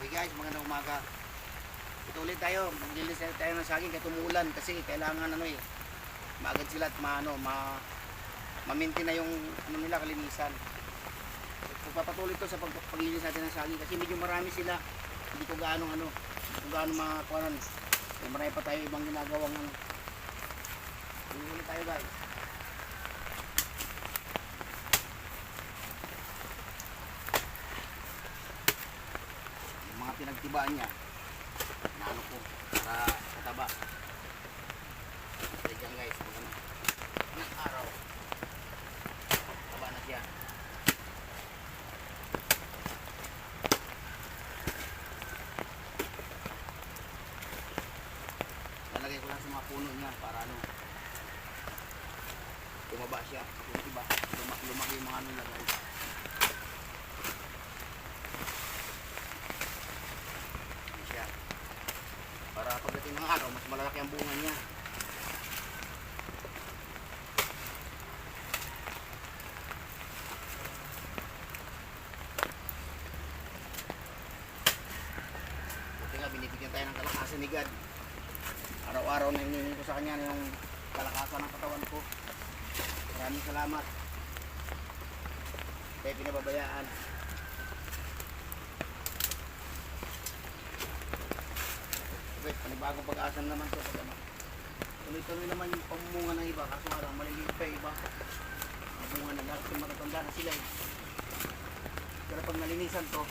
Okay guys, magandang umaga. Ito ulit tayo, maglilis tayo ng saging kahit umuulan kasi kailangan maagad sila at ma-maintain na yung nila kalinisan. Papatuloy to sa paglilis natin ng saging kasi medyo marami sila. Hindi ko gaano makakuhanan. Marami pa tayo ibang ginagawang ulit tayo guys. Mga pinagtibaan niya naano ko para kataba. Tignan guys, ng araw taba na siya. Lalagay ko lang sa mga puno niya para tumaba siya, diba? Lumaki yung mga nila guys. Para pagdating ng araw, mas malalaki ang bunga niya. Buti nga, binibigyan tayo ng kalakasan ni God. Araw-araw na hinihingi ko sa kanya yung kalakasan ng katawan ko. Maraming salamat. Kaya pinababayaan. Wait, panibagong pag-asam naman to. Tuloy-tuloy naman yung pamunga ng iba. Kaso nga lang, maliliit pa iba. Pamunga na lahat yung matatanda na sila eh. Pero pag nalinisan to,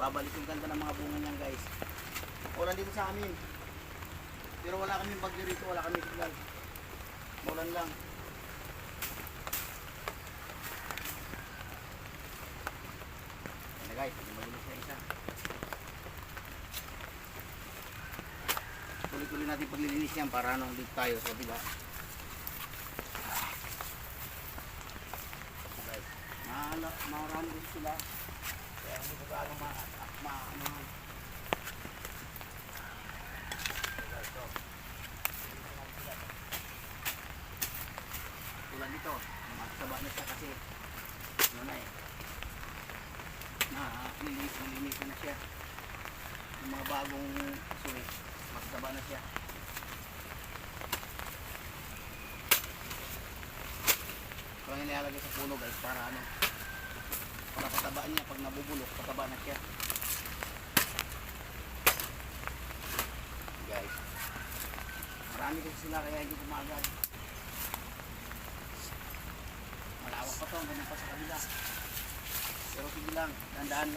babalik yung ganda ng mga bunga niyan guys. Ulan dito sa amin. Pero wala kami bagyo rito, wala kami signal. Maulan lang. Yan na guys, hindi malinis na isa. Tuloy-tuloy natin paglilinis niyan para dito tayo sa diba. Guys, marami din sila. Kaya hindi ko gaano tulad dito, mataba na siya kasi nilinis na siya. Yung mga bagong suri mataba na siya. Kaya nilalagay sa puno guys para para pataba niya. Pag nabubulok pataba na siya guys. Marami kasi sila kaya hindi kumagad. Malawak pa to, ganun pa sa kabila. Pero sige lang, dandaan